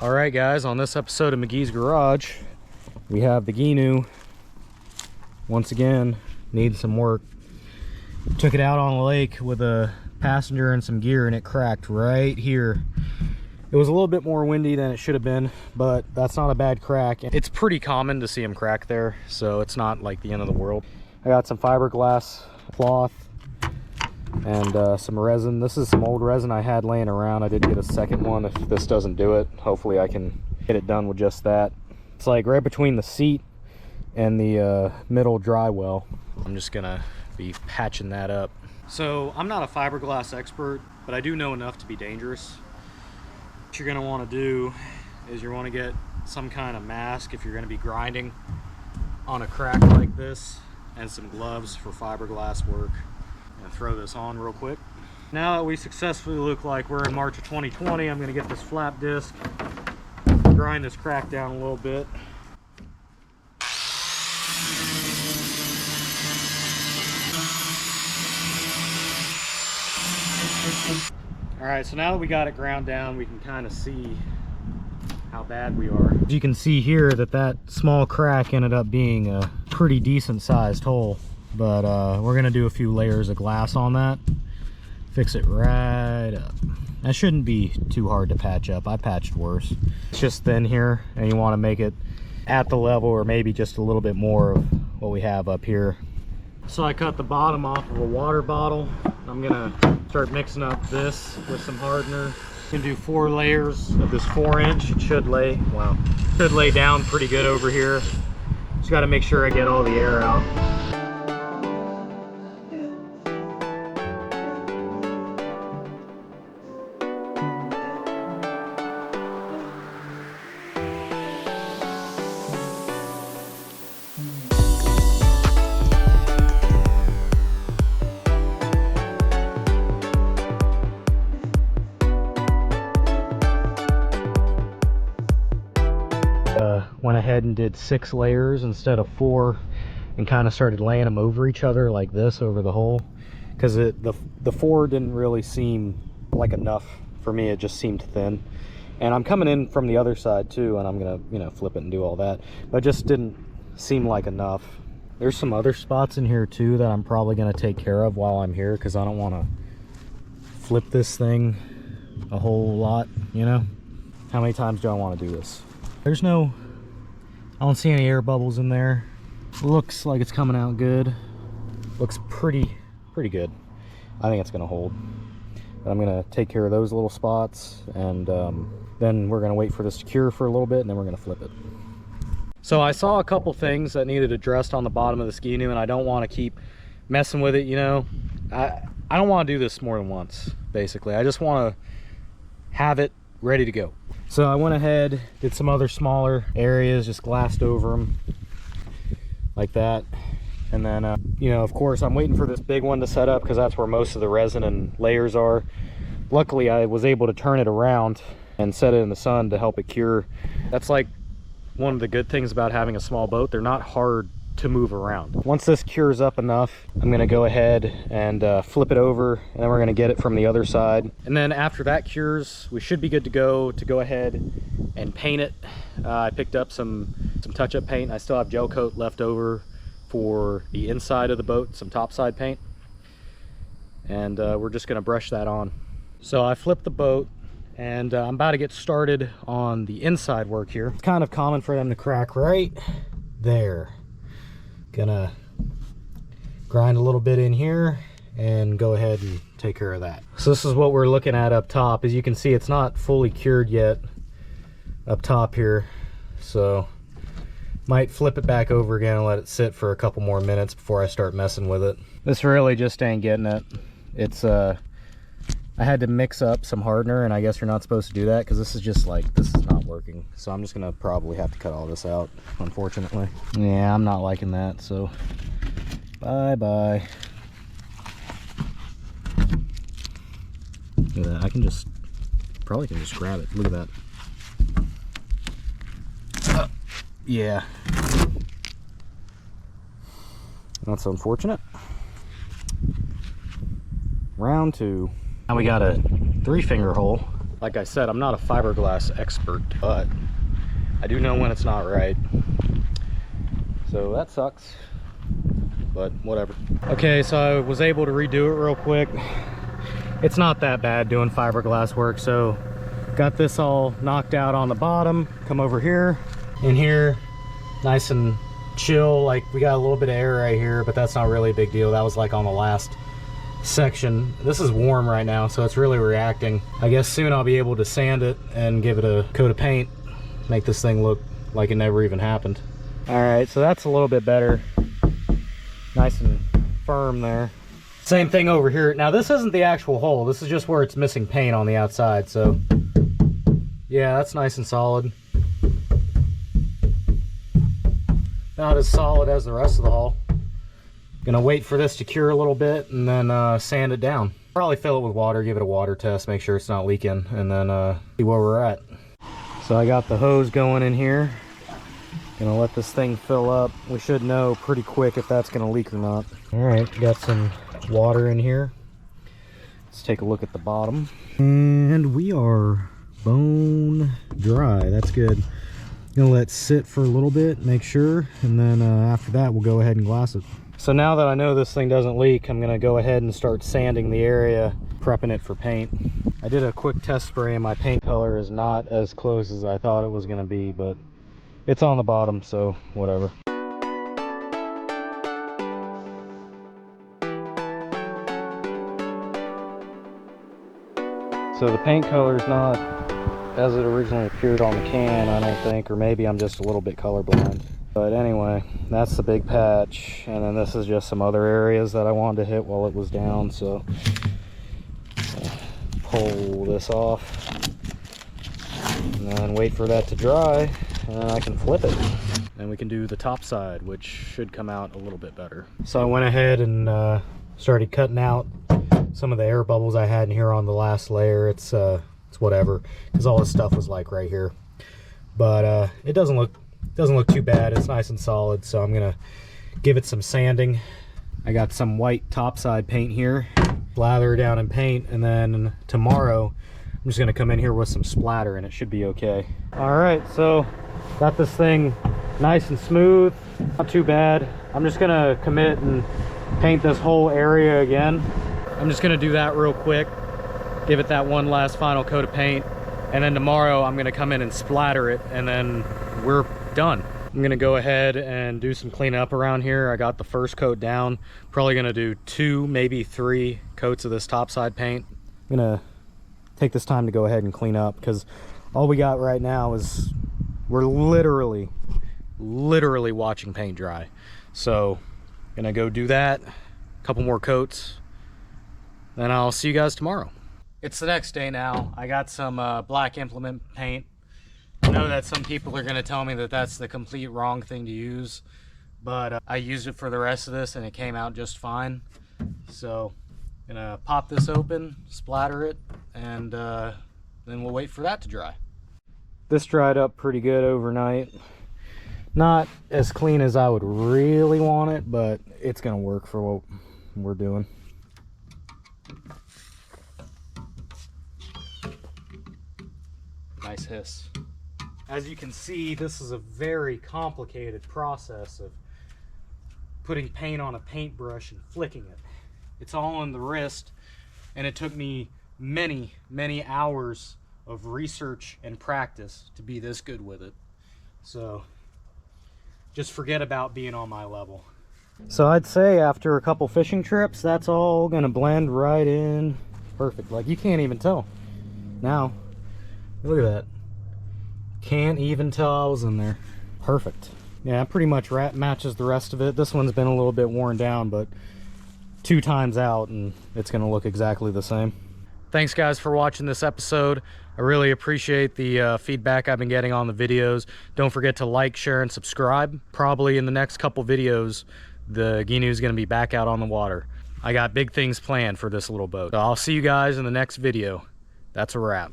All right, guys, on this episode of McGee's Garage, we have the Gheenoe. Once again, needs some work. Took it out on the lake with a passenger and some gear, and it cracked right here. It was a little bit more windy than it should have been, but that's not a bad crack. It's pretty common to see them crack there, so it's not like the end of the world. I got some fiberglass cloth and some resin. This is some old resin I had laying around. I did get a second one. If this doesn't do it, hopefully I can get it done with just that. It's like right between the seat and the middle dry well. I'm just gonna be patching that up. So I'm not a fiberglass expert, but I do know enough to be dangerous. What you're gonna want to do is you want to get some kind of mask if you're going to be grinding on a crack like this, and some gloves for fiberglass work. And throw this on real quick. Now that we successfully look like we're in March of 2020, I'm going to get this flap disc, grind this crack down a little bit. Alright, so now that we got it ground down, we can kind of see how bad we are. You can see here that small crack ended up being a pretty decent sized hole. But we're gonna do a few layers of glass on that, fix it right up. That shouldn't be too hard to patch up. I patched worse. It's just thin here, and you want to make it at the level, or maybe just a little bit more of what we have up here. So I cut the bottom off of a water bottle. I'm gonna start mixing up this with some hardener. I'm gonna do 4 layers of this 4-inch. It should lay down pretty good over here. Just got to make sure I get all the air out. Went ahead and did 6 layers instead of 4, and kind of started laying them over each other like this over the hole, because the 4 didn't really seem like enough for me. It just seemed thin, and I'm coming in from the other side too, and I'm gonna flip it and do all that, but it just didn't seem like enough. There's some other spots in here too that I'm probably gonna take care of while I'm here, because I don't want to flip this thing a whole lot, you know. How many times do I want to do this? I don't see any air bubbles in there. Looks like it's coming out good. Looks pretty good. I think it's gonna hold. But I'm gonna take care of those little spots, and then we're gonna wait for this to cure for a little bit, and then we're gonna flip it. So I saw a couple things that needed addressed on the bottom of the Gheenoe, and I don't want to keep messing with it, you know. I don't want to do this more than once, basically. I just want to have it ready to go. So I went ahead, did some other smaller areas, just glassed over them like that. And then, you know, of course, I'm waiting for this big one to set up, because that's where most of the resin and layers are. Luckily, I was able to turn it around and set it in the sun to help it cure. That's like one of the good things about having a small boat. They're not hard to move around. Once this cures up enough, I'm gonna go ahead and flip it over, and then we're gonna get it from the other side. And then after that cures, we should be good to go ahead and paint it. I picked up some touch-up paint. I still have gel coat left over for the inside of the boat, some topside paint, and we're just gonna brush that on. So I flipped the boat, and I'm about to get started on the inside work here. It's kind of common for them to crack right there. Gonna grind a little bit in here and go ahead and take care of that. So this is what we're looking at up top. As you can see, it's not fully cured yet up top here, so might flip it back over again and let it sit for a couple more minutes before I start messing with it. This really just ain't getting it. It's I had to mix up some hardener, and I guess you're not supposed to do that, because this is not working. So I'm just gonna probably have to cut all this out, unfortunately. Yeah, I'm not liking that, so bye bye. Look at that. I can just grab it. Look at that. Yeah, that's unfortunate. Round 2. Now we got a 3-finger hole Like I said, I'm not a fiberglass expert, but I do know when it's not right. So that sucks, but whatever. Okay, so I was able to redo it real quick. It's not that bad doing fiberglass work. So got this all knocked out on the bottom. Come over here, in here, nice and chill. Like, we got a little bit of air right here, but that's not really a big deal. That was like on the last section. This is warm right now, so it's really reacting. I guess soon I'll be able to sand it and give it a coat of paint, make this thing look like it never even happened. All right, so that's a little bit better. Nice and firm there. Same thing over here. Now this isn't the actual hole. This is just where it's missing paint on the outside. So yeah, that's nice and solid. Not as solid as the rest of the hull. Gonna wait for this to cure a little bit and then sand it down. Probably fill it with water, give it a water test, make sure it's not leaking, and then see where we're at. So I got the hose going in here. Gonna let this thing fill up. We should know pretty quick if that's gonna leak or not. All right, got some water in here. Let's take a look at the bottom. And we are bone dry. That's good. Gonna let it sit for a little bit, make sure, and then after that we'll go ahead and glass it. So now that I know this thing doesn't leak, I'm gonna go ahead and start sanding the area, prepping it for paint. I did a quick test spray and my paint color is not as close as I thought it was gonna be, but it's on the bottom, so whatever. So the paint color is not as it originally appeared on the can, I don't think, or maybe I'm just a little bit colorblind. But anyway, that's the big patch, and then this is just some other areas that I wanted to hit while it was down. So pull this off and then wait for that to dry, and then I can flip it. And we can do the top side, which should come out a little bit better. So I went ahead and started cutting out some of the air bubbles I had in here on the last layer. It's whatever, because all this stuff was like right here. But it doesn't look too bad. It's nice and solid, so I'm gonna give it some sanding. I got some white topside paint here, lather down in paint, and then tomorrow I'm just gonna come in here with some splatter and it should be okay. All right, so got this thing nice and smooth, not too bad. I'm just gonna commit and paint this whole area again. I'm just gonna do that real quick, give it that one last final coat of paint, and then tomorrow I'm gonna come in and splatter it, and then we're done. I'm gonna go ahead and do some cleanup around here. I got the first coat down. Probably gonna do 2, maybe 3 coats of this topside paint. I'm gonna take this time to go ahead and clean up, because all we got right now is we're literally watching paint dry. So gonna go do that, a couple more coats, then I'll see you guys tomorrow. It's the next day now. I got some black implement paint. I know that some people are gonna tell me that that's the complete wrong thing to use, but I used it for the rest of this and it came out just fine. So gonna pop this open, splatter it, and then we'll wait for that to dry. This dried up pretty good overnight. Not as clean as I would really want it, but it's gonna work for what we're doing. Nice hiss. As you can see, this is a very complicated process of putting paint on a paintbrush and flicking it. It's all in the wrist, and it took me many hours of research and practice to be this good with it. So just forget about being on my level. So I'd say after a couple fishing trips, that's all gonna blend right in perfect. Like, you can't even tell. Now, look at that. Can't even tell I was in there. Perfect. Yeah, pretty much matches the rest of it. This one's been a little bit worn down, but 2 times out and it's gonna look exactly the same. Thanks guys for watching this episode. I really appreciate the feedback I've been getting on the videos. Don't forget to like, share, and subscribe. Probably in the next couple videos, the Gheenoe is gonna be back out on the water. I got big things planned for this little boat. So I'll see you guys in the next video. That's a wrap.